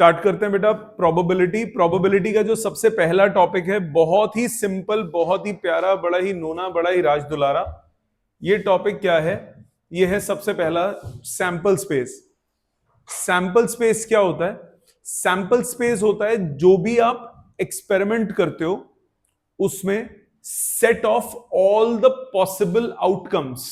Start करते हैं बेटा प्रोबेबिलिटी। प्रोबेबिलिटी का जो सबसे पहला टॉपिक है बहुत ही सिंपल, बहुत ही प्यारा, बड़ा ही नोना, बड़ा ही राज दुलारा। ये टॉपिक क्या है? ये है सबसे पहला सैंपल स्पेस। सैंपल स्पेस क्या होता है? सैंपल स्पेस होता है जो भी आप एक्सपेरिमेंट करते हो उसमें set of all the possible outcomes,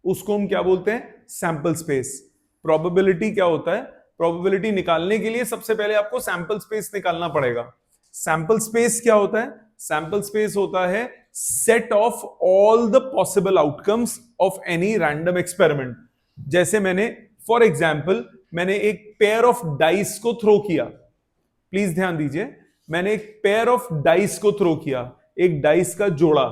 उसको हम क्या बोलते हैं? Sample space. प्रोबेबिलिटी क्या होता है? प्रोबेबिलिटी निकालने के लिए सबसे पहले आपको सैंपल स्पेस निकालना पड़ेगा। सैंपल स्पेस क्या होता है? सैंपल स्पेस होता है set of all the possible outcomes of any random experiment. जैसे मैंने फॉर एग्जाम्पल मैंने एक पेयर ऑफ डाइस को थ्रो किया। प्लीज ध्यान दीजिए, मैंने एक पेयर ऑफ डाइस को थ्रो किया, एक डाइस का जोड़ा।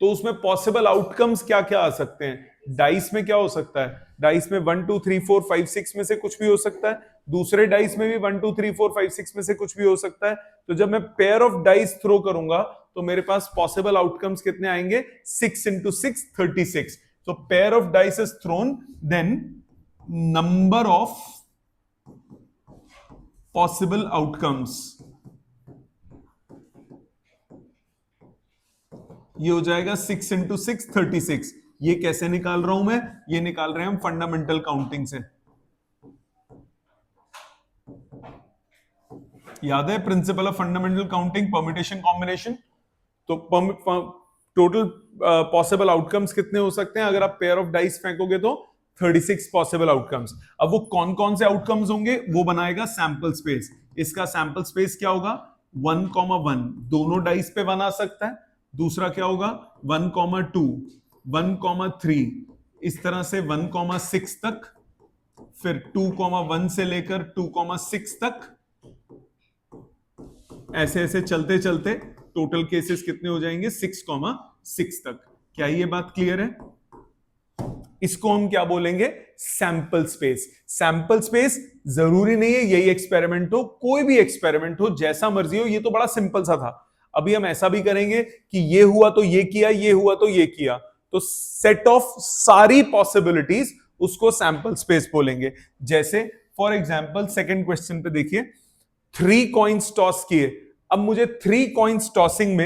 तो उसमें पॉसिबल आउटकम्स क्या क्या आ सकते हैं? डाइस में क्या हो सकता है? डाइस में 1 2 3 4 5 6 में से कुछ भी हो सकता है। दूसरे डाइस में भी 1 2 3 4 5 6 में से कुछ भी हो सकता है। तो जब मैं पेयर ऑफ डाइस थ्रो करूंगा तो मेरे पास पॉसिबल आउटकम्स कितने आएंगे? 6 into 6 36। तो pair of dice is thrown, then number of possible outcomes, ये हो जाएगा 6 into 6 36। ये कैसे निकाल रहा हूं मैं? ये निकाल रहे हैं हम फंडामेंटल काउंटिंग से। याद है principle of fundamental counting, permutation combination. तो टोटल पॉसिबल आउटकम्स कितने हो सकते हैं? अगर आप पेयर ऑफ डाइस फेंकोगे तो 36 पॉसिबल आउटकम्स। अब वो कौन कौन से आउटकम्स होंगे वो बनाएगा सैंपल स्पेस। इसका सैंपल स्पेस क्या होगा? 1,1, दोनों डाइस पे 1 आ सकता है। दूसरा क्या होगा? 1,2, 1,3, इस तरह से 1,6 तक, फिर 2,1 से लेकर 2,6 तक, ऐसे ऐसे चलते चलते टोटल केसेस कितने हो जाएंगे? 6,6 तक। क्या ये बात क्लियर है? इसको हम क्या बोलेंगे? Sample space. सैंपल स्पेस जरूरी नहीं है यही एक्सपेरिमेंट हो, कोई भी एक्सपेरिमेंट हो, जैसा मर्जी हो। ये तो बड़ा सिंपल सा था। अभी हम ऐसा भी करेंगे कि ये हुआ तो ये किया, ये हुआ तो ये किया। तो सेट ऑफ सारी पॉसिबिलिटीज, उसको सैंपल स्पेस बोलेंगे। जैसे फॉर एग्जाम्पल सेकेंड क्वेश्चन पे देखिए, 3 कॉइन्स टॉस किए। अब मुझे 3 कॉइन्स टॉसिंग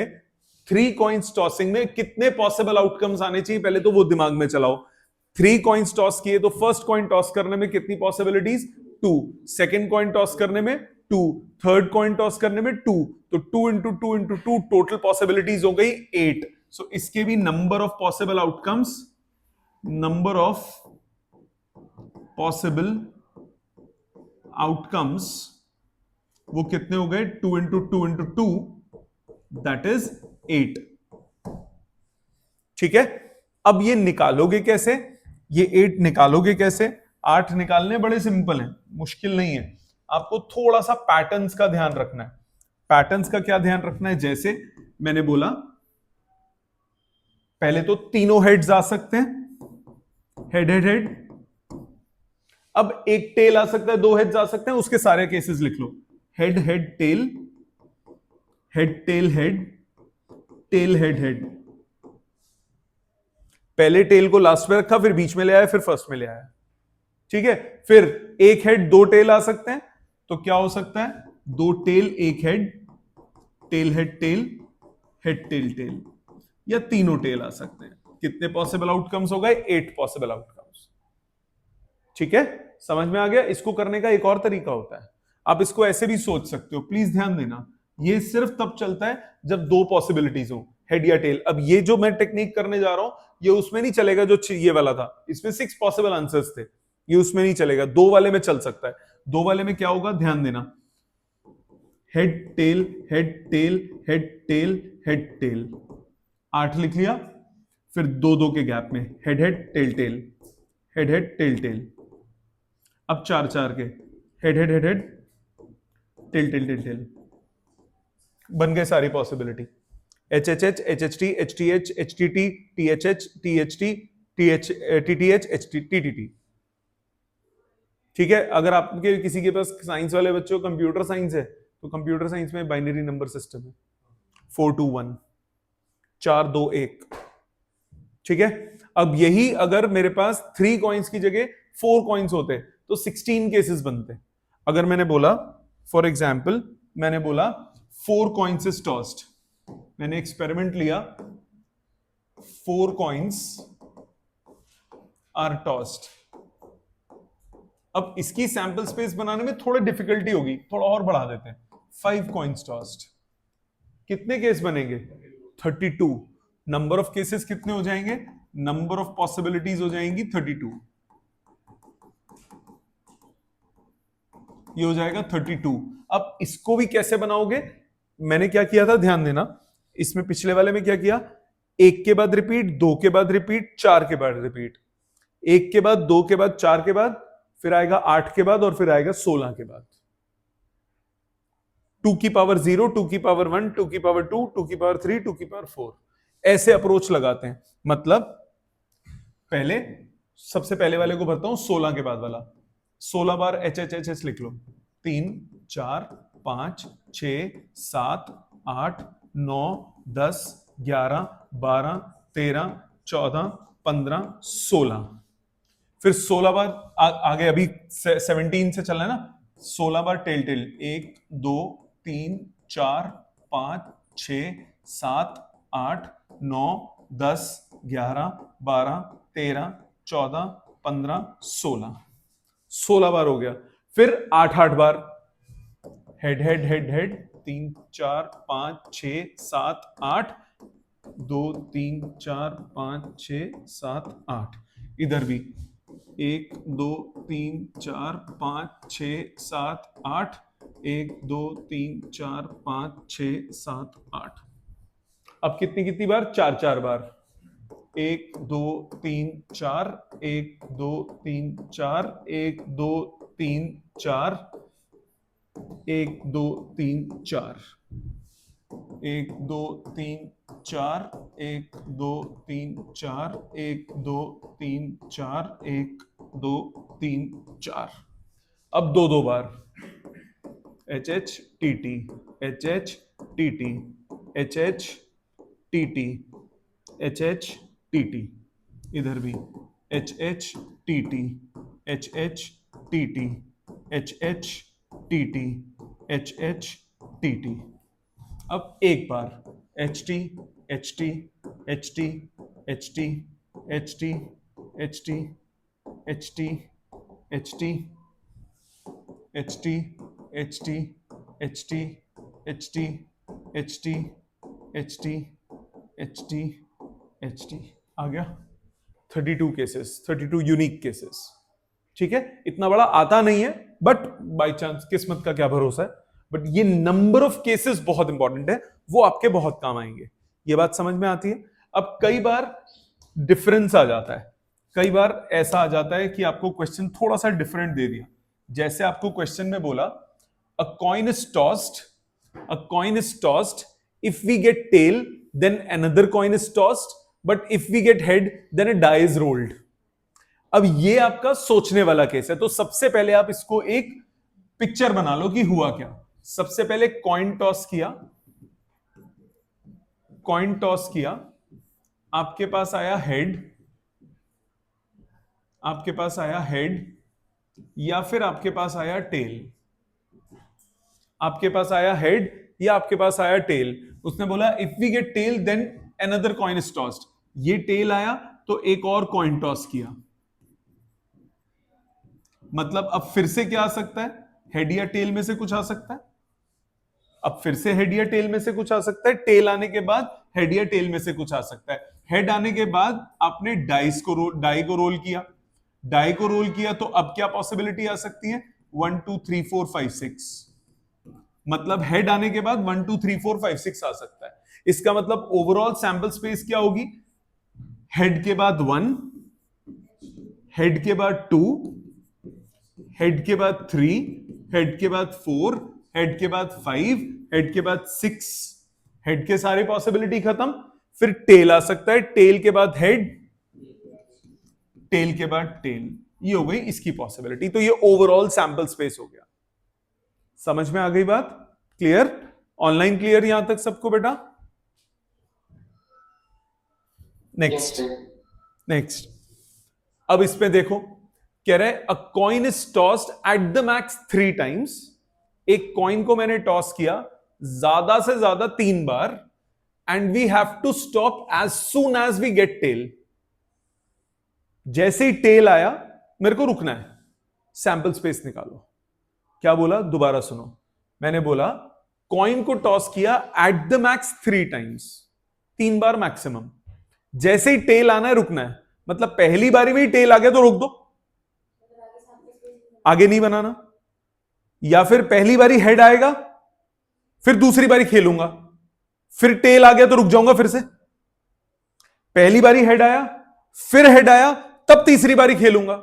में कितने पॉसिबल आउटकम्स आने चाहिए, पहले तो वो दिमाग में चलाओ। 3 कॉइन्स टॉस किए तो फर्स्ट कॉइन टॉस करने में कितनी पॉसिबिलिटीज? 2। सेकेंड कॉइन टॉस करने में 2, थर्ड कॉइन टॉस करने में 2। तो 2 into 2 into 2 टोटल पॉसिबिलिटीज हो गई 8। सो इसके भी number of possible outcomes, number of possible outcomes वो कितने हो गए? 2 into 2 into 2, दैट इज 8। ठीक है, अब ये निकालोगे कैसे? ये 8 निकालोगे कैसे? 8 निकालने बड़े सिंपल हैं, मुश्किल नहीं है। आपको थोड़ा सा पैटर्न्स का ध्यान रखना है। पैटर्न्स का क्या ध्यान रखना है? जैसे मैंने बोला, पहले तो तीनों हेड्स आ सकते हैं, हेड हेड हेड। अब एक टेल आ सकता है, 2 हेड्स आ सकते हैं, उसके सारे केसेस लिख लो। Head head tail, head tail head, tail head head. पहले टेल को लास्ट में रखा, फिर बीच में ले आया, फिर फर्स्ट में ले आया। ठीक है, फिर एक हेड 2 टेल आ सकते हैं। तो क्या हो सकता है? 2 tail 1 head, tail head tail, head tail tail, या तीनों टेल आ सकते हैं। कितने पॉसिबल आउटकम्स हो गए? 8 पॉसिबल आउटकम्स। ठीक है, समझ में आ गया? इसको करने का एक और तरीका होता है, आप इसको ऐसे भी सोच सकते हो। प्लीज ध्यान देना, ये सिर्फ तब चलता है जब 2 पॉसिबिलिटीज हो, हेड या टेल। अब ये जो मैं टेक्निक करने जा रहा हूं, ये उसमें नहीं चलेगा जो ये वाला था। इसमें 6 पॉसिबल आंसर्स थे, ये उसमें नहीं चलेगा। 2 वाले में चल सकता है। 2 वाले में क्या होगा? ध्यान देना, head tail head tail head tail head tail. 8 लिख लिया, फिर 2 के गैप में head head tail tail, head head tail tail. अब 4 के head head head head, tail tail tail tail. बन गए सारी possibility. H H H, H H T, H T H, H T T, T H H, T H T, T H T T H, H T T T T. ठीक है, अगर आपके किसी के पास science वाले बच्चों को कंप्यूटर साइंस है, तो कंप्यूटर साइंस में बाइनरी नंबर सिस्टम है, 4 2 1, 4 2 1। ठीक है, अब यही अगर मेरे पास 3 कॉइन्स की जगह 4 कॉइन्स होते तो 16 केसेस बनते। अगर मैंने बोला फॉर एग्जाम्पल, मैंने बोला 4 कॉइन्स इज टॉस्ड, मैंने एक्सपेरिमेंट लिया 4 कॉइन्स आर टॉस्ड। अब इसकी सैंपल स्पेस बनाने में थोड़ी डिफिकल्टी होगी, थोड़ा और बढ़ा देते हैं, 5 कॉइन्स टॉस्ड, कितने केस बनेंगे? 32। नंबर ऑफ केसेस कितने हो जाएंगे? नंबर ऑफ पॉसिबिलिटीज हो जाएंगी 32, ये हो जाएगा 32। अब इसको भी कैसे बनाओगे? मैंने क्या किया था, ध्यान देना, इसमें पिछले वाले में क्या किया, 1 के बाद रिपीट, 2 के बाद रिपीट, 4 के बाद रिपीट, 1 के बाद, 2 के बाद, 4 के बाद, फिर आएगा 8 के बाद, और फिर आएगा 16 के बाद। 2 की पावर 0, 2 की पावर 1, 2 की पावर 2, 2 की पावर 3, 2 की पावर 4, ऐसे अप्रोच लगाते हैं। मतलब पहले, सबसे पहले वाले को भरता हूं, 16 के बाद वाला, 16 बार एच एच एच एच लिख लो, 3 4 5 6 7 8 9 10 11 12 13 14 15 16, फिर 16 बार आगे, अभी 17 से चलना है ना, 16 बार टेल टेल, 1 2 3 4 5 6 7 8 9 10 11 12 13 14 15 16, 16 बार हो गया। फिर 8 8 बार, हेड हेड हेड हेड, 3 4 5 6 7 8, 2 3 4 5 6 7 8, इधर भी 1 2 3 4 5 6 7 8, 1 2 3 4 5 6 7 8। अब कितनी कितनी बार? 4 4 बार, 1 2 3 4, 1 2 3 4, 1 2 3 4, 1 2 3 4, 1 2 3 4, 1 2 3 4, 1 2 3 4, 1 2 3 4। अब 2 2 बार, H H T T, H H T T, H H T T, H H T T, इधर भी H H T T, H H T T, H H T T, H H T T. अब एक बार H T H T H T H T H T H T H T H T H T H T H T H T H T H T H T H T, आ गया 32 cases, 32 unique cases. ठीक है, इतना बड़ा आता नहीं है, but by chance, किस्मत का क्या भरोसा है, बट ये नंबर ऑफ केसेस बहुत इंपॉर्टेंट है, वो आपके बहुत काम आएंगे। ये बात समझ में आती है? अब कई बार डिफरेंस आ जाता है, कई बार ऐसा आ जाता है कि आपको क्वेश्चन थोड़ा सा डिफरेंट दे दिया। जैसे आपको क्वेश्चन में बोला a coin is tossed, a coin is tossed, if we get tail then another coin is tossed, but if we get head then a die is rolled. अब ये आपका सोचने वाला केस है, तो सबसे पहले आप इसको एक पिक्चर बना लो कि हुआ क्या। सबसे पहले कॉइन टॉस किया, कॉइन टॉस किया, आपके पास आया हेड, आपके पास आया हेड, या फिर आपके पास आया टेल, आपके पास आया हेड या आपके पास आया टेल। उसने बोला if we get tail then another coin is tossed, ये टेल आया तो एक और कॉइन टॉस किया, मतलब अब फिर से क्या आ सकता है, हेड या टेल में से कुछ आ सकता है। अब फिर से हेड या टेल में से कुछ आ सकता है, टेल आने के बाद हेड या टेल में से कुछ आ सकता है। हेड आने के बाद आपने डाई को रोल किया, डाई को रोल किया, तो अब क्या पॉसिबिलिटी आ सकती है, 1 2 3 4 5 6, मतलब हेड आने के बाद 1 2 3 4 5 6 आ सकता है। इसका मतलब ओवरऑल सैंपल स्पेस क्या होगी, हेड के बाद 1, हेड के बाद 2, हेड के बाद 3, हेड के बाद 4, हेड के बाद 5, हेड के बाद 6, हेड के सारे पॉसिबिलिटी खत्म। फिर टेल आ सकता है, टेल के बाद हेड, टेल के बाद टेल, ये हो गई इसकी पॉसिबिलिटी। तो ये ओवरऑल सैंपल स्पेस हो गया। समझ में आ गई बात? क्लियर? ऑनलाइन क्लियर यहां तक सबको बेटा? नेक्स्ट, नेक्स्ट, अब इसमें देखो, कह रहे a coin is tossed at the max 3 times, एक कॉइन को मैंने टॉस किया ज्यादा से ज्यादा 3 बार, and we have to stop as soon as we get tail. जैसे ही टेल आया मेरे को रुकना है, सैंपल स्पेस निकालो। क्या बोला, दोबारा सुनो। मैंने बोला कॉइन को टॉस किया eight the max 3 times, 3 bar maximum. जैसे ही टेल आना है रुकना है, मतलब पहली बारी में ही टेल आ गया तो रोक दो, आगे नहीं बनाना। या फिर पहली बारी हेड आएगा, फिर दूसरी बारी खेलूंगा, फिर टेल आ गया तो रुक जाऊंगा फिर से। पहली बारी हेड आया, फिर हेड आया, तब तीसरी बारी खेलूंगा,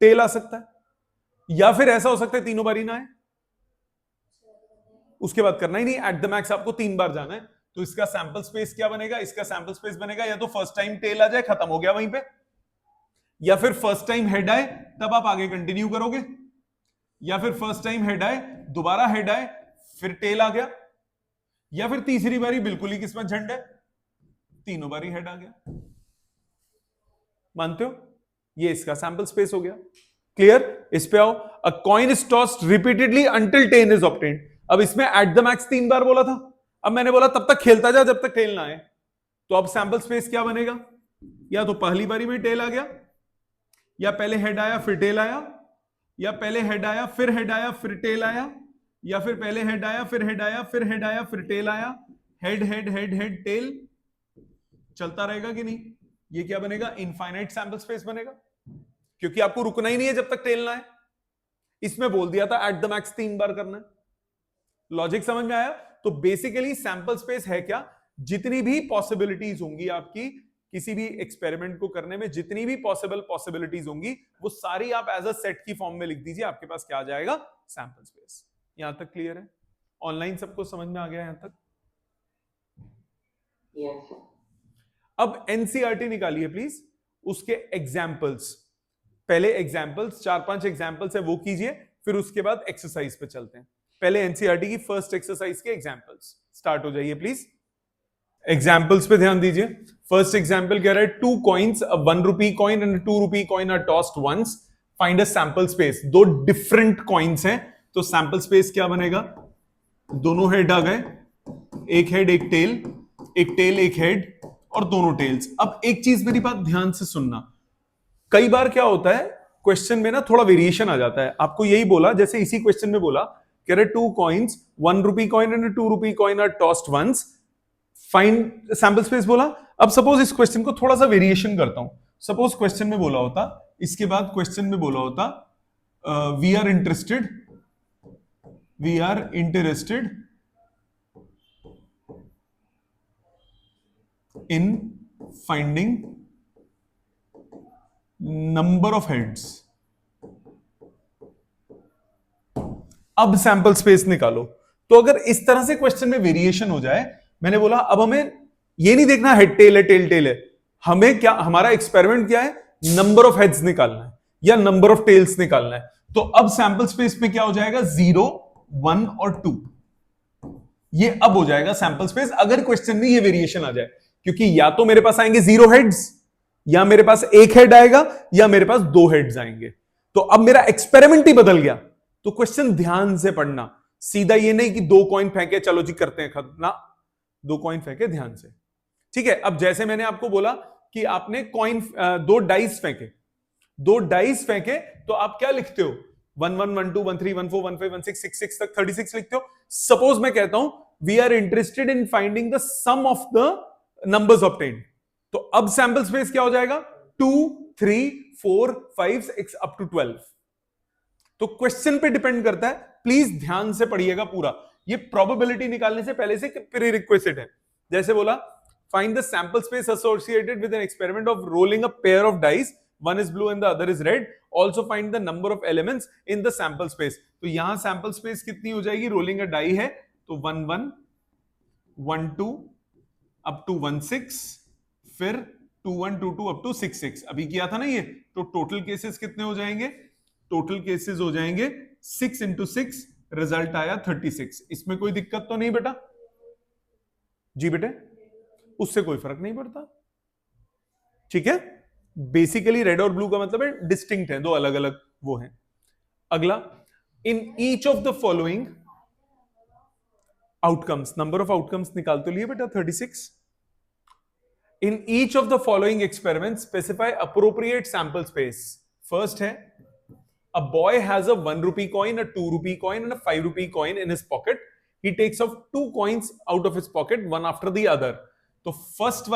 टेल आ सकता है। या फिर ऐसा हो सकता है तीनों बारी ना आए, उसके बाद करना ही नहीं, एट द मैक्स आपको 3 बार जाना है। तो इसका सैंपल स्पेस क्या बनेगा, इसका सैंपल स्पेस बनेगा या तो फर्स्ट टाइम टेल आ जाए, खत्म हो गया वहीं पे, या फिर फर्स्ट टाइम हेड आए तब आप आगे कंटिन्यू करोगे, या फिर फर्स्ट टाइम हेड आए, दोबारा हेड आए, फिर टेल आ गया, या फिर तीसरी बारी बिल्कुल ही किस्मत झंड है, तीनों बारी हेड आ गया। मानते हो, ये इसका सैंपल स्पेस हो गया। क्लियर, इस पे आओ। A coin is tossed repeatedly until tail is obtained. अब इसमें एट द मैक्स 3 बार बोला था, अब मैंने बोला तब तक खेलता जा जब तक टेल ना आए। तो अब सैंपल स्पेस क्या बनेगा, या तो पहली बारी में टेल आ गया, या पहले हेड आया फिर टेल आया, या पहले हेड आया फिर हेड आया फिर टेल आया, या फिर पहले हेड आया फिर हेड आया फिर हेड आया फिर टेल आया, head head head head tell, चलता रहेगा कि नहीं। ये क्या बनेगा, इनफाइनाइट सैंपल स्पेस बनेगा, क्योंकि आपको रुकना ही नहीं है जब तक टेल ना है। इसमें बोल दिया था एट द मैक्स 3 बार करना है। लॉजिक समझ में आया। तो बेसिकली सैंपल स्पेस है क्या, जितनी भी पॉसिबिलिटीज होंगी आपकी किसी भी एक्सपेरिमेंट को करने में, जितनी भी पॉसिबिलिटीज होंगी वो सारी आप एज अ सेट की फॉर्म में लिख दीजिए, आपके पास क्या आ जाएगा, सैंपल स्पेस। यहां तक क्लियर है, ऑनलाइन सबको समझ में आ गया यहां तक। yes. अब एनसीईआरटी निकालिए प्लीज, उसके एग्जाम्पल्स, पहले एग्जाम्पल्स 4-5 एग्जाम्पल्स है वो कीजिए, फिर उसके बाद एक्सरसाइज पे चलते हैं। पहले एनसीईआरटी की फर्स्ट एक्सरसाइज के एग्जाम्पल्स स्टार्ट हो जाइए प्लीज। एग्जाम्पल्स पे ध्यान दीजिए। फर्स्ट एग्जाम्पल कह रहा है 2 coins, a 1 rupee coin and 2 rupee coin are tossed once, find a sample space. दो डिफरेंट कॉइन्स हैं, तो सैंपल स्पेस क्या बनेगा, दोनों हेड आ गए, एक हेड एक टेल, एक टेल एक हेड, और दोनों टेल्स। अब एक चीज मेरी बात ध्यान से सुनना, कई बार क्या होता है क्वेश्चन में ना थोड़ा वेरिएशन आ जाता है। आपको यही बोला, जैसे इसी क्वेश्चन में बोला, कह रहे 2 coins, 1 rupee coin and 2 rupee coin are tossed once, find sample space बोला। अब सपोज इस क्वेश्चन को थोड़ा सा वेरिएशन करता हूं। सपोज क्वेश्चन में बोला होता, इसके बाद क्वेश्चन में बोला होता we are interested in finding number of heads. अब सैंपल स्पेस निकालो। तो अगर इस तरह से क्वेश्चन में वेरिएशन हो जाए, मैंने बोला अब हमें ये नहीं देखना हेड टेल है टेल टेल है, हमें क्या, हमारा एक्सपेरिमेंट क्या है, नंबर ऑफ हेड्स निकालना है या नंबर ऑफ टेल्स निकालना है। तो अब सैंपल स्पेस में क्या हो जाएगा, 0, 1 और 2, ये अब हो जाएगा सैंपल स्पेस अगर क्वेश्चन में ये वेरिएशन आ जाए। क्योंकि या तो मेरे पास आएंगे 0 हेड्स, या मेरे पास एक हेड आएगा, या मेरे पास 2 हेड्स आएंगे। तो अब मेरा एक्सपेरिमेंट ही बदल गया। तो क्वेश्चन ध्यान से पढ़ना, सीधा ये नहीं कि 2 कॉइन फेंके चलो जी करते हैं खत्म ना, 2 कॉइन फेंके ध्यान से, ठीक है। अब जैसे मैंने आपको बोला कि आपने कॉइन 2 डाइस फेंके, 2 डाइस फेंके, तो आप क्या लिखते हो, 1 1 1 2 1 3 1 4 1 5 1 6 6 6 तक 36 लिखते हो। सपोज मैं कहता हूं we are interested in finding the sum of the numbers obtained, तो अब सैंपल स्पेस क्या हो जाएगा, 2 3 4 5 6 अप टू 12। तो क्वेश्चन पे डिपेंड करता है, प्लीज ध्यान से पढ़िएगा पूरा। ये प्रोबेबिलिटी निकालने से पहले से प्री रिक्वेस्ट है। जैसे बोला find the sample space associated with an experiment of rolling a pair of dice, one is blue and the other is red, also find the number of elements in the sample space. तो यहां sample space कितनी हो जाएगी, rolling a die है तो 1 1 1 2 up to 1 6, फिर 2 1 2 2 up to 6 6, अभी किया था ना ये। तो टोटल केसेस कितने हो जाएंगे, टोटल केसेस हो जाएंगे 6 इंटू 6, रिजल्ट आया 36। इसमें कोई दिक्कत तो नहीं बेटा, जी बेटे, उससे कोई फर्क नहीं पड़ता, ठीक है। बेसिकली रेड और ब्लू का मतलब है डिस्टिंक्ट है, दो अलग अलग वो हैं। अगला, in each of the following outcomes, number of outcomes निकाल तो लिए बेटा 36। In each of the following experiment specify appropriate sample space. First है, a boy has a 1 rupee coin, a 2 rupee coin and a 5 rupee coin in his pocket. He takes off two coins out of his pocket one after the other. तो first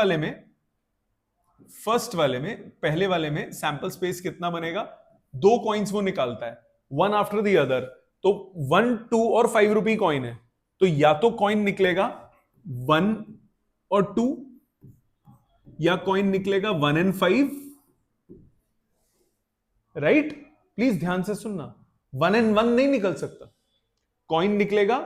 वाले में पहले वाले में sample space कितना बनेगा, दो coins वो निकालता है वन आफ्टर द अदर। तो 1, 2 और 5 रुपी कॉइन है, तो या तो कॉइन निकलेगा 1 और 2 या कॉइन निकलेगा 1 and 5, राइट? प्लीज ध्यान से सुनना, 1 and 1 नहीं निकल सकता, कॉइन निकलेगा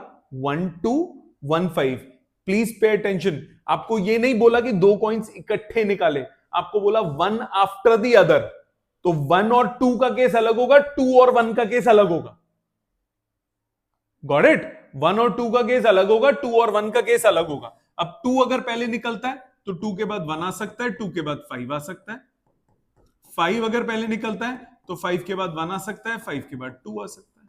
1, 2, 1, 5। प्लीज पे अटेंशन, आपको ये नहीं बोला कि दो कॉइन्स इकट्ठे निकाले, आपको बोला 1 आफ्टर द अदर। तो 1 और 2 का केस अलग होगा, 2 और 1 का केस अलग होगा। Got it? 1 और 2 का केस अलग होगा, 2 और 1 का केस अलग होगा। अब 2 अगर पहले निकलता है तो 2 के बाद 1 आ सकता है, 2 के बाद 5 आ सकता है। 5 अगर पहले निकलता है तो 5 के बाद 1 आ सकता है, 5 के बाद 2 आ सकता है।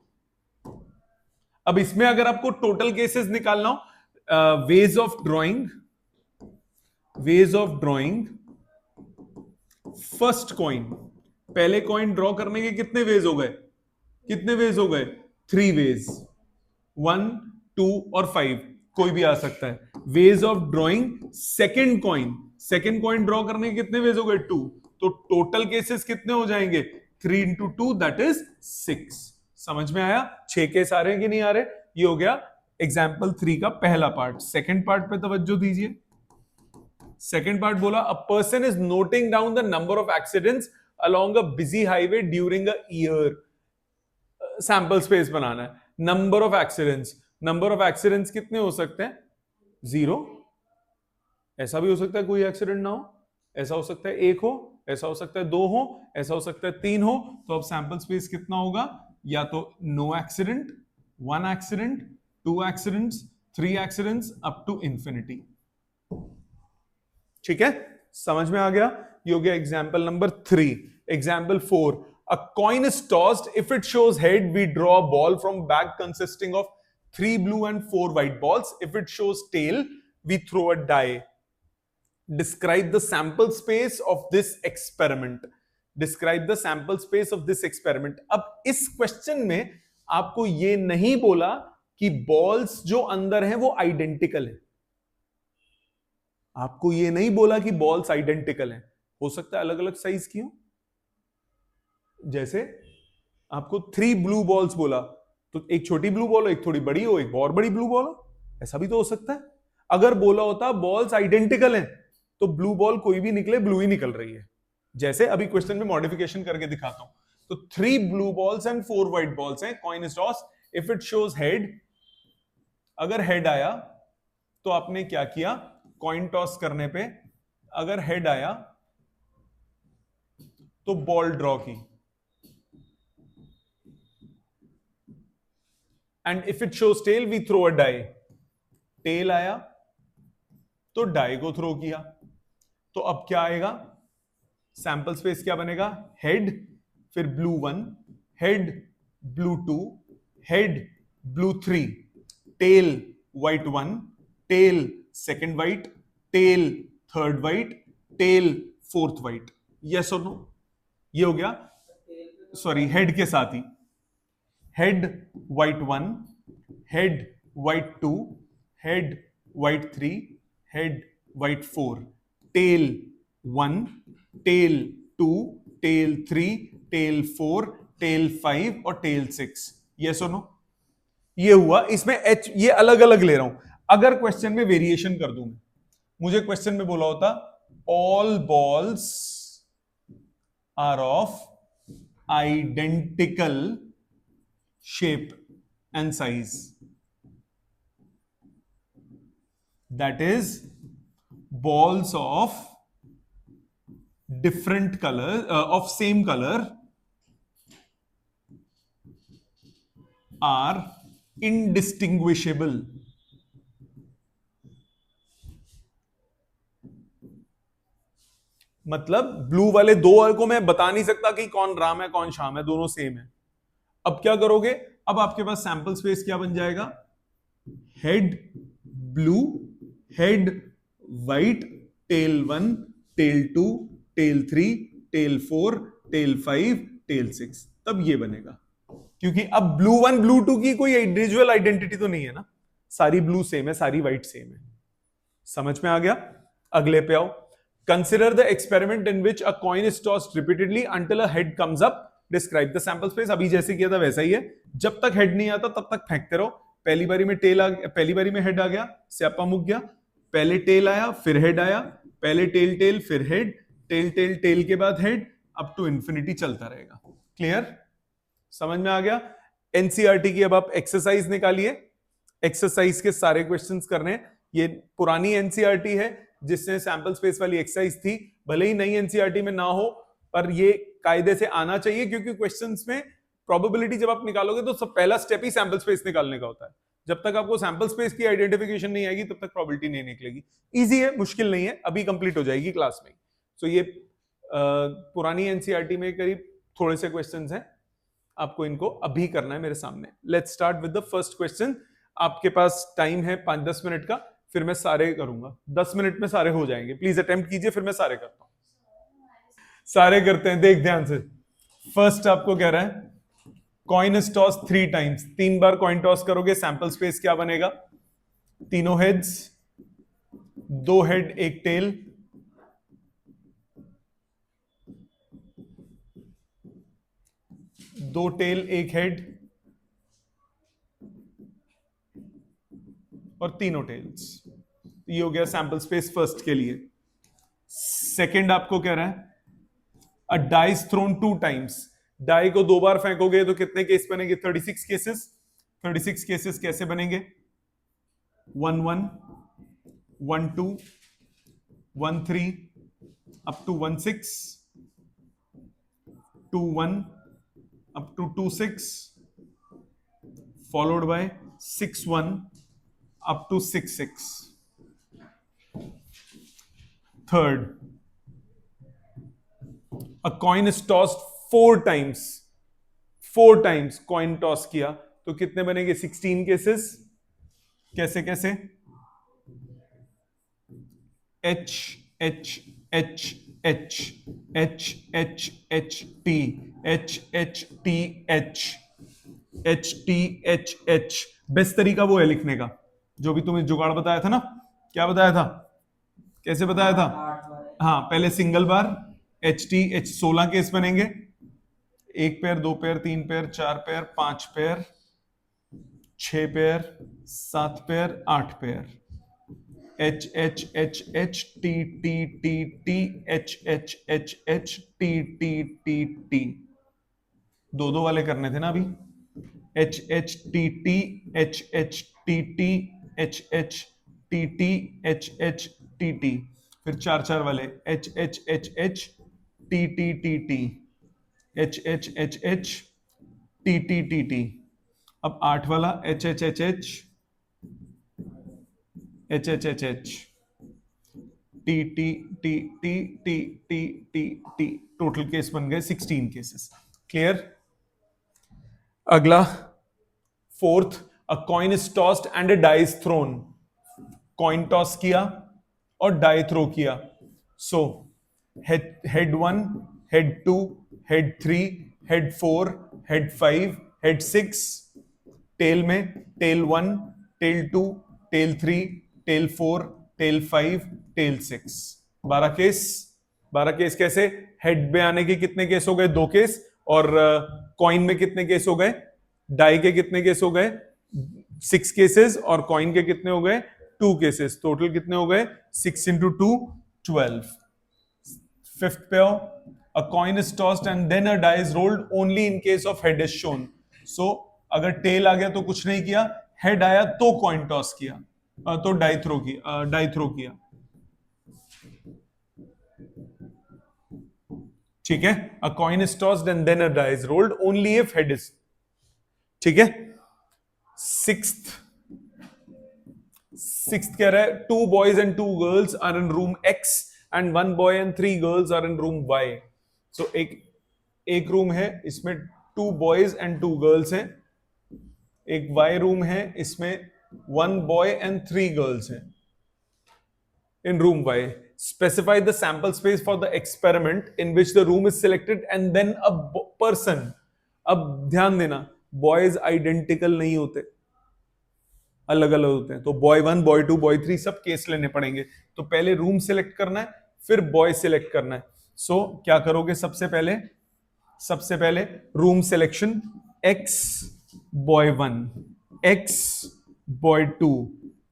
अब इसमें अगर आपको टोटल केसेस निकालना हो, ways of drawing first coin, पहले कॉइन ड्रॉ करने के कितने वेज हो गए, 3 वेज, 1, 2 और 5, कोई भी आ सकता है। Ways of drawing second coin draw करने के कितने वेज हो गए, 2, तो टोटल केसेस कितने हो जाएंगे, 3 into 2 दैट इज 6। समझ में आया? 6 केस आ रहे हैं कि नहीं आ रहे? ये हो गया एग्जाम्पल 3 का पहला पार्ट। सेकेंड पार्ट पे तवज्जो दीजिए। सेकेंड पार्ट बोला, a person is noting down the number of accidents along a busy highway during a year. Sample space बनाना है। नंबर ऑफ एक्सीडेंट्स कितने हो सकते हैं, 0, ऐसा भी हो सकता है कोई एक्सीडेंट ना हो, ऐसा हो सकता है 1 हो, ऐसा हो सकता है 2 हो, ऐसा हो सकता है 3 हो। तो अब सैंपल स्पेस कितना होगा, या तो no accident, 1 accident, 2 accidents, 3 accidents up to infinity. ठीक है, समझ में आ गया? ये हो गया example number 3। Example 4, a coin is tossed. If it shows head, we draw a ball from bag consisting of 3 blue and 4 white balls. If it shows tail, we throw a die. Describe the sample space of this experiment. Describe the sample space of this experiment. अब इस question में आपको ये नहीं बोला कि balls जो अंदर हैं वो आइडेंटिकल है। आपको ये नहीं बोला कि बॉल्स आइडेंटिकल हैं, हो सकता है अलग अलग साइज की हो। जैसे आपको 3 ब्लू बॉल्स बोला, तो एक छोटी ब्लू बॉल हो, एक थोड़ी बड़ी हो, एक और बड़ी ब्लू बॉल हो, ऐसा भी तो हो सकता है। अगर बोला होता बॉल्स आइडेंटिकल हैं, तो ब्लू बॉल कोई भी निकले ब्लू ही निकल रही है। जैसे अभी क्वेश्चन में मॉडिफिकेशन करके दिखाता हूं। तो 3 blue balls and 4 white balls हैं, coin is toss. If it shows head, अगर हेड आया तो आपने क्या किया, कॉइन टॉस करने पे अगर हेड आया तो बॉल ड्रॉ की, and if it shows tail we throw a die. Tail आया तो डाई को थ्रो किया। तो अब क्या आएगा, सैंपल स्पेस क्या बनेगा, हेड, फिर blue 1, head blue 2, head blue 3, tail white 1, tail second white, tail third white, tail fourth white. Yes और नो? ये हो गया, सॉरी हेड के साथ ही, head white 1, head white 2, head white 3, head white 4, tail 1, tail 2, tail 3, tail 4, tail 5 और tell 6। Yes और no? ये हुआ। इसमें एच ये अलग अलग ले रहा हूं। अगर क्वेश्चन में वेरिएशन कर दूं, मुझे क्वेश्चन में बोला होता all balls are of identical shape and size, that is balls of different color of same color are indistinguishable. मतलब ब्लू वाले दो को मैं बता नहीं सकता कि कौन राम है कौन श्याम है, दोनों सेम है। अब क्या करोगे, अब आपके पास सैंपल स्पेस क्या बन जाएगा, head blue, head white, tail 1, tail 2, tail 3, tail 4, tail 5, tail 6, तब ये बनेगा। क्योंकि अब ब्लू 1 ब्लू 2 की कोई इंडिविजुअल आइडेंटिटी तो नहीं है ना, सारी ब्लू सेम है, सारी व्हाइट सेम है। समझ में आ गया? अगले पे आओ। Consider the experiment in which a coin is tossed repeatedly until a head comes up, describe the sample space. अभी जैसे किया था वैसा ही है, जब तक हेड नहीं आता तब तक फेंकते रहो। पहली बारी में टेल आ गया, पहली बारी में हेड आ गया, स्यापा मुक गया, पहले टेल आया फिर हेड आया, पहले टेल टेल फिर हेड, टेल टेल टेल के बाद हेड, अप टू इंफिनिटी चलता रहेगा। क्लियर? समझ में आ गया? एनसीईआरटी की अब आप एक्सरसाइज निकालिए, एक्सरसाइज के सारे क्वेश्चंस करने। ये पुरानी एनसीईआरटी है जिसने सैंपल स्पेस वाली एक्सरसाइज थी, भले ही नई एनसीईआरटी में ना हो, पर ये कायदे से आना चाहिए, क्योंकि क्वेश्चंस में प्रोबेबिलिटी जब आप निकालोगे तो सब पहला स्टेप ही सैंपल स्पेस निकालने का होता है। जब तक आपको सैंपल स्पेस की आइडेंटिफिकेशन नहीं आएगी तब तक प्रोबेबिलिटी नहीं निकलेगी। इजी है, मुश्किल नहीं है, अभी कंप्लीट हो जाएगी क्लास में। तो ये पुरानी एनसीईआरटी में करीब थोड़े से क्वेश्चंस हैं, आपको इनको अभी करना है मेरे सामने। Let's start with the first question. आपके पास टाइम है 5-10 मिनट का, फिर मैं सारे करूंगा, 10 मिनट में सारे हो जाएंगे। प्लीज अटेम्प्ट कीजिए, फिर मैं सारे करता हूं। सारे करते हैं, देख ध्यान से। फर्स्ट आपको कह रहा है कॉइन इज टॉस 3 टाइम्स, 3 बार कॉइन टॉस करोगे, सैंपल स्पेस क्या बनेगा? तीनों heads, 2 head 1 tail, 2 tail 1 head और तीनों टेल्स। ये हो गया सैंपल स्पेस फर्स्ट के लिए। सेकंड आपको कह रहा है a dice thrown 2 times, die को 2 बार फेंकोगे तो कितने केस बनेंगे? 36 केसेस। 36 केसेस कैसे बनेंगे? 1 1 1 2 1 3 up to 1 6 2 1 up to 2 6 followed by 6 1 up to 6 6. Third, a coin is tossed 4 times. 4 times coin toss किया तो कितने बनेंगे? 16 केसेस। कैसे कैसे? H H H H H H H T H H T H H T H H। Best तरीका वो है लिखने का, जो भी तुम्हें जुगाड़ बताया था ना। क्या बताया था? कैसे बताया था? हाँ, पहले सिंगल बार एच टी एच, 16 केस बनेंगे, 1 pair 2 pair 3 pair 4 pair 5 pair 6 pair 7 pair 8 pair, H H H H T T T T H H H H T T T T. 2-2 वाले करने थे ना अभी। H H T T H H T T H H T T H H T T, फिर 4-4 वाले H H H H T T T T H H H H T T T T. अब 8 वाला H H H H H H H H T T T T T T T T. Total case बन गए 16 cases. Clear? अगला fourth, a coin is tossed and a die is thrown. Coin toss किया और die throw किया। So head 1, head 2, head 3, head 4, head 5, head 6। Tail में tail 1, tail 2, tail 3, tail 4, tail 5, tail 6। 12 case. 12 case कैसे? Head में आने के कितने case हो गए? 2 केस। और कॉइन में कितने केस हो गए? डाई के कितने केस हो गए? 6 केसेस। और कॉइन के कितने हो गए? 2 केसेस। टोटल कितने हो गए? 6 into 2 12। फिफ्थ पे आओ, a coin is tossed and then a die is rolled only in case of head is shown. So अगर टेल आ गया तो कुछ नहीं किया, हेड आया तो कॉइन टॉस किया, तो डाई थ्रो किया, डाई थ्रो किया। ठीक है? A coin is tossed and then a die is rolled only if head is. ठीक है? सिक्स्थ कह रहा है 2 boys and 2 girls are in room X and one boy and three girls are in room Y. So एक room है, इसमें 2 boys and 2 girls हैं. एक Y रूम है, इसमें 1 boy and 3 girls हैं. In room Y, specify the sample space for the experiment in which the room is selected and then a person. अब ध्यान देना, boys identical नहीं होते, अलग अलग होते हैं. तो boy 1, boy 2, boy 3 सब केस लेने पड़ेंगे. तो पहले रूम सिलेक्ट करना है, फिर बॉय सिलेक्ट करना है. सो क्या करोगे? सबसे पहले room selection, x boy 1, x boy 2,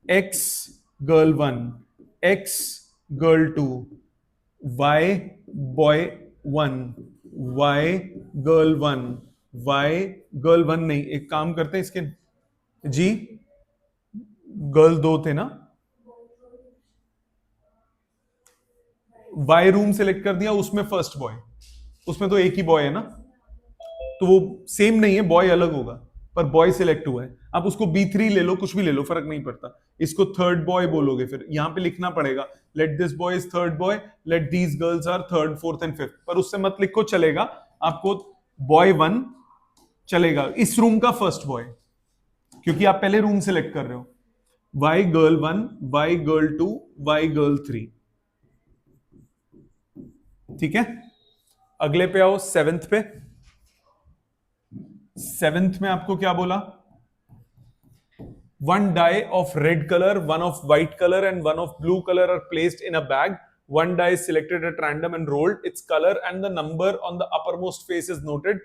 x girl 1, x girl 2, y boy 1, y girl 1, y girl 1 नहीं, एक काम करते हैं इसके जी, गर्ल 2 थे ना, वाई रूम सिलेक्ट कर दिया, उसमें फर्स्ट बॉय, उसमें तो एक ही बॉय है ना, तो वो सेम नहीं है, बॉय अलग होगा, पर बॉय सिलेक्ट हुआ है. आप उसको B3 ले लो, कुछ भी ले लो, फर्क नहीं पड़ता. इसको थर्ड बॉय बोलोगे, फिर यहां पे लिखना पड़ेगा let this boy is third boy, let these girls are third, fourth and fifth, पर उससे मत लिखो, चलेगा. आपको बॉय 1 चलेगा, इस रूम का फर्स्ट बॉय, क्योंकि आप पहले रूम सिलेक्ट कर रहे हो. Y girl 1, Y girl 2, Y girl 3. ठीक है, अगले पे आओ, 7th पे. 7th में आपको क्या बोला? 1 die of red color, 1 of white color and 1 of blue color are placed in a bag. 1 die is selected at random and rolled. Its color and the number on the uppermost face is noted.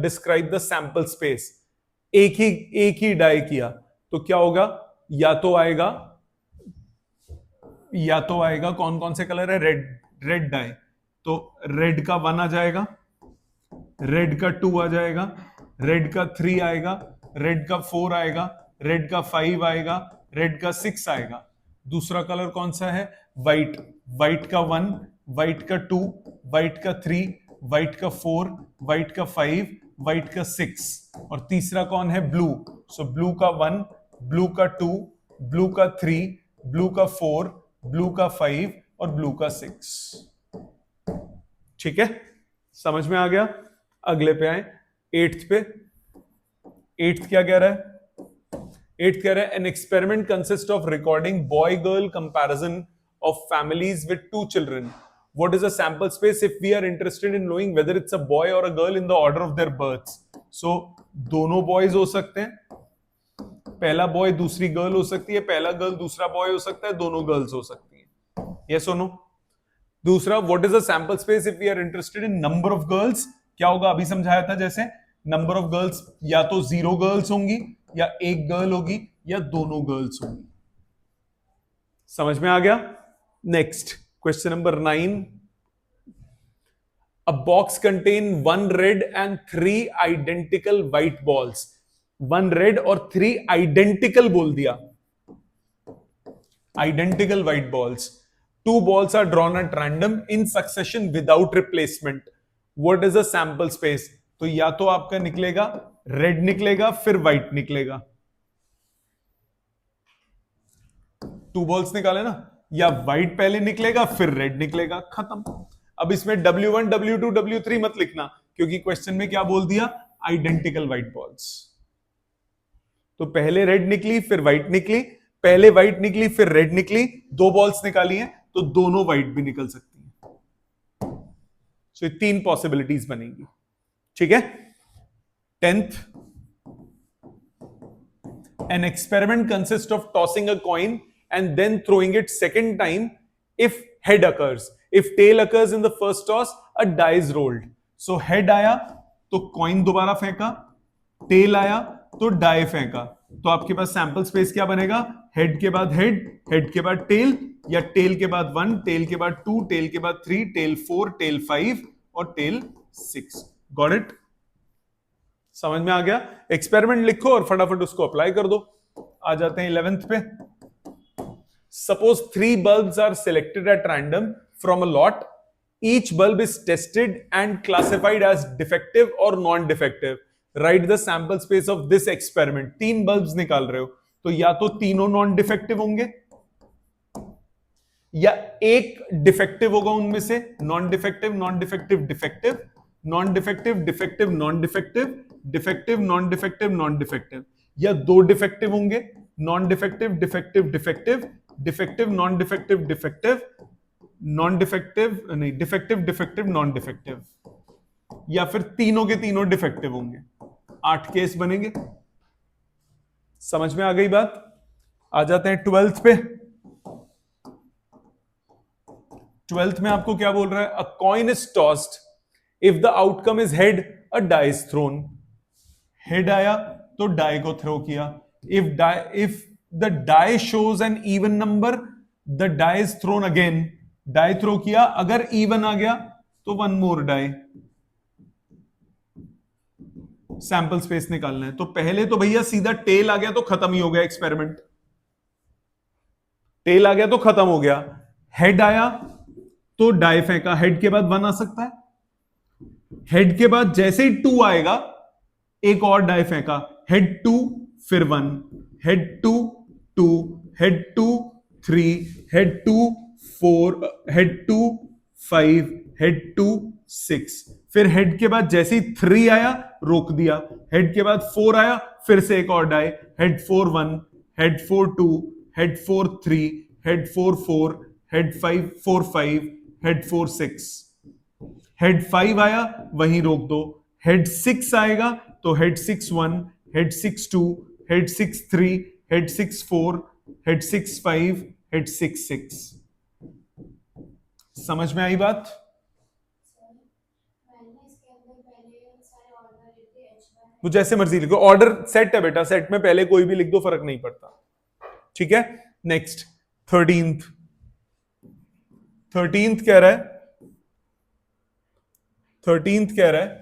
Describe the sample space. एक ही die किया तो क्या होगा? या तो आएगा कौन कौन से कलर है? रेड डाई, तो रेड का 1 आ जाएगा, रेड का 2 आ जाएगा, रेड का 3 आएगा, रेड का 4 आएगा, रेड का 5 आएगा, रेड का 6 आएगा. दूसरा कलर कौन सा है? व्हाइट. व्हाइट का 1, व्हाइट का 2, व्हाइट का 3, व्हाइट का 4, व्हाइट का 5, व्हाइट का 6. और तीसरा कौन है? ब्लू. सो ब्लू का 1, ब्लू का 2, ब्लू का 3, ब्लू का 4, ब्लू का 5 और ब्लू का 6. ठीक है, समझ में आ गया? अगले पे आए, 8th पे. 8th क्या कह रहा है? 8th कह रहा है an experiment consists of recording boy girl comparison of families with 2 children. What is the sample space if we are interested in knowing whether it's a boy or a girl in the order of their births? So दोनों boys हो सकते हैं, पहला boy दूसरी girl हो सकती है, पहला गर्ल दूसरा बॉय हो सकता है, दोनों गर्ल्स हो सकती हैं. यस और नो? दूसरा, what is the sample space if we are interested in number of girls? क्या होगा? अभी समझाया था, जैसे नंबर ऑफ गर्ल्स या तो 0 गर्ल्स होंगी, या एक गर्ल होगी, या दोनों गर्ल्स होंगी. समझ में आ गया? Next question number 9. A box contain 1 red and 3 identical white balls. 1 red और 3 identical बोल दिया, identical white balls. 2 balls are drawn at random in succession without replacement. What is the sample space? तो या तो आपका निकलेगा रेड निकलेगा, फिर व्हाइट निकलेगा. 2 बॉल्स निकाले ना, या व्हाइट पहले निकलेगा फिर रेड निकलेगा, खत्म. अब इसमें W1, W2, W3 मत लिखना, क्योंकि क्वेश्चन में क्या बोल दिया? Identical white balls. तो पहले रेड निकली फिर व्हाइट निकली, पहले व्हाइट निकली फिर रेड निकली, 2 बॉल्स निकाली हैं तो दोनों व्हाइट भी निकल सकती हैं. सो 3 पॉसिबिलिटीज बनेगी. ठीक है. 10th, an experiment consists of tossing a coin and then throwing it second time if head occurs. If tail occurs in the first toss, a die is rolled. So head आया तो coin दोबारा फेंका, tail आया तो die फेंका. तो आपके पास sample space क्या बनेगा? हेड के बाद हेड, हेड के बाद टेल, या टेल के बाद 1, टेल के बाद 2, टेल के बाद 3, टेल 4, टेल 5 और टेल 6. Got it? समझ में आ गया? एक्सपेरिमेंट लिखो और फटाफट उसको अप्लाई कर दो. आ जाते हैं 11th पे. Suppose 3 bulbs are selected at random from a lot. Each bulb is tested and classified as defective or non-defective. Write the sample space of this experiment. 3 bulbs निकाल रहे हो, तो या तो तीनों नॉन डिफेक्टिव होंगे, या एक डिफेक्टिव होगा उनमें से, non defective, non defective, defective, non defective, defective, non defective, defective, non defective, non defective, या दो डिफेक्टिव होंगे, non defective, defective, defective, defective, non defective, defective, non defective नहीं, डिफेक्टिव, डिफेक्टिव, नॉन डिफेक्टिव, या फिर तीनों के तीनों डिफेक्टिव होंगे। 8 केस बनेंगे। समझ में आ गई बात? आ जाते हैं 12th पे। 12th में आपको क्या बोल रहा है? A coin is tossed, if the outcome is head a die is thrown. Head आया तो डाई को थ्रो किया। If the die shows an even number, the die is thrown again. Die throw किया, अगर इवन आ गया तो one more die. Sample space निकालना है, तो पहले तो भैया सीधा टेल आ गया तो खत्म ही हो गया एक्सपेरिमेंट। टेल आ गया तो खत्म हो गया। हेड आया तो डाई फेंका, हेड के बाद 1 आ सकता है। हेड के बाद जैसे ही 2 आएगा एक और डाई फेंका, हेड 2 फिर 1, head 2 2, head 2 3, head 2 4, head 2 5, head 2 6, फिर हेड के बाद जैसे ही 3 आया रोक दिया, हेड के बाद 4 आया फिर से एक और die, head 4 1, head 4 2, head 4 3, head 4 4, head 5 4 5, head 4 6। Head 5 आया वहीं रोक दो, हेड 6 आएगा तो head 6 1, head 6 2, head 6 3, head 6 4, head 6 5, head 6 6। समझ में आई बात? वो जैसे मर्जी लिखो, ऑर्डर सेट है बेटा, सेट में पहले कोई भी लिख दो, फर्क नहीं पड़ता। ठीक है, नेक्स्ट 13th। 13th कह रहा है, 13th कह रहा है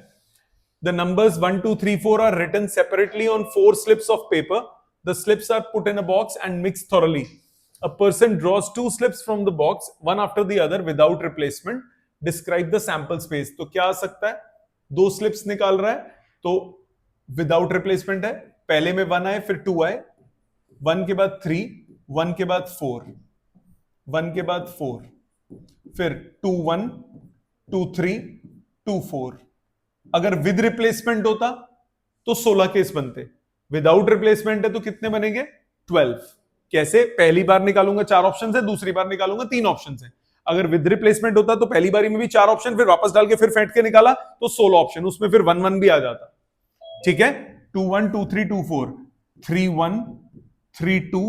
the numbers 1 2 3 4 are written separately on 4 slips of paper. The slips are put in a box and mixed thoroughly. A person draws 2 slips from the box, one after the other without replacement. Describe the sample space. तो क्या आ सकता है? 2 slips निकाल रहा है तो without replacement है, पहले में 1 आए फिर 2 आए, 1 के बाद 3, 1 के बाद 4, 1 के बाद 4, फिर 2 1, 2 3, 2 4। अगर विद रिप्लेसमेंट होता तो 16 केस बनते, विदाउट रिप्लेसमेंट है तो कितने बनेंगे? 12। कैसे? पहली बार निकालूंगा 4 ऑप्शन है, दूसरी बार निकालूंगा 3 ऑप्शन है। अगर विद रिप्लेसमेंट होता तो पहली बारी में भी 4 ऑप्शन, फिर वापस डाल के फिर फेंट के निकाला तो 16 ऑप्शन, उसमें फिर 1 1 भी आ जाता। ठीक है, 2 1 2 3 2 4, 3 1 3 2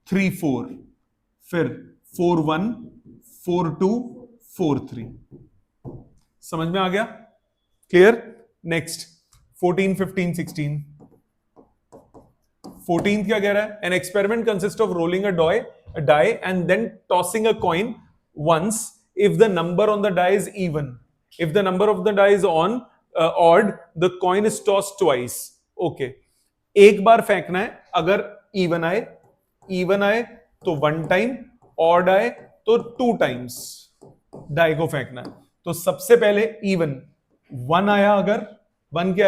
3 4, फिर 4 1 4 2 4 3। समझ में आ गया? क्लियर? नेक्स्ट 14 15 16। 14th क्या कह रहा है? An experiment consist of rolling a die and then tossing a coin once if the number on the die is even, if the number of the die is on odd the coin is tossed twice. Okay, एक बार फेंकना है, अगर even आए तो 1 time, odd आए तो 2 times die को फेंकना है। तो सबसे पहले इवन 1 आया, अगर 1 क्या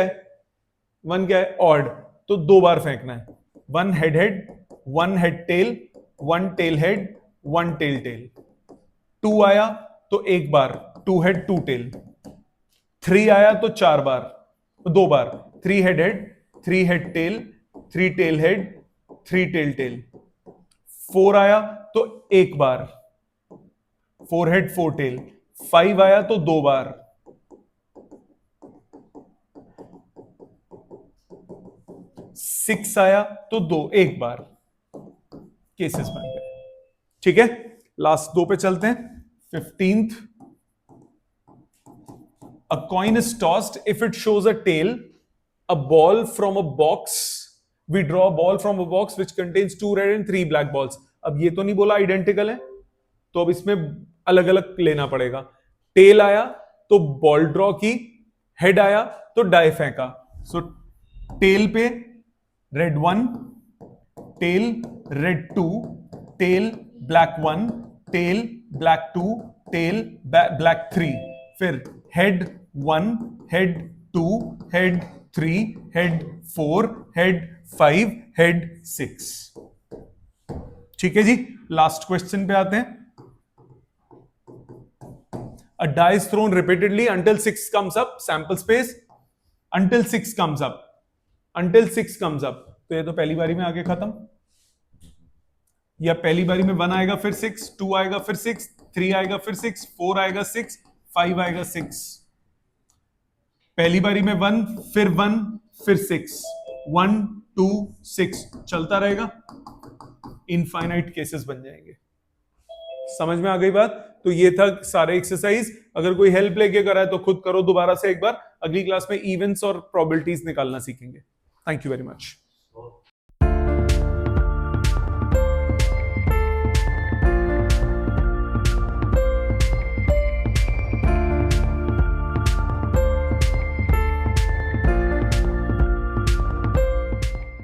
है? ऑड, तो 2 बार फेंकना है, 1 head head, 1 head tail, 1 tail head, 1 tail tail. 2 आया तो 1 बार, 2 हेड 2 टेल। 3 आया तो 4 बार, 2 बार, 3 head head, 3 head tail, 3 tail head, 3 tail tail. 4 आया तो 1 बार, 4 हेड 4 टेल। 5 आया तो 2 बार, 6 आया तो 1 बार। केसेस बन गए। ठीक है, लास्ट 2 पे चलते हैं। 15th, a coin is tossed, if it shows a tail, a ball from a box, we draw a ball from a box which contains 2 red and 3 black balls. अब ये तो नहीं बोला आइडेंटिकल है, तो अब इसमें अलग अलग लेना पड़ेगा। टेल आया तो बॉल ड्रॉ की, हेड आया तो डाई फेंका। सो टेल पे red 1, tail red 2, tail black 1, tail black 2, tail black 3, फिर head 1, head 2, head 3, head 4, head 5, head 6। ठीक है जी, लास्ट क्वेश्चन पे आते हैं। A die is thrown repeatedly until 6 comes up. Sample space until 6 comes up. Until 6 comes up. तो ये तो पहली बारी में आगे खत्म, या पहली बारी में 1 आएगा फिर 6, 2 आएगा फिर 6, 3 आएगा फिर 6, 4 आएगा 6, 5 आएगा 6। पहली बारी में 1 फिर 1 फिर 6, 1 2 6 चलता रहेगा, इनफाइनाइट केसेस बन जाएंगे। समझ में आ गई बात? तो ये था सारे एक्सरसाइज। अगर कोई हेल्प लेके करा है तो खुद करो दोबारा से एक बार। अगली क्लास में इवेंट्स और प्रोबेबिलिटीज निकालना सीखेंगे। Thank you very much.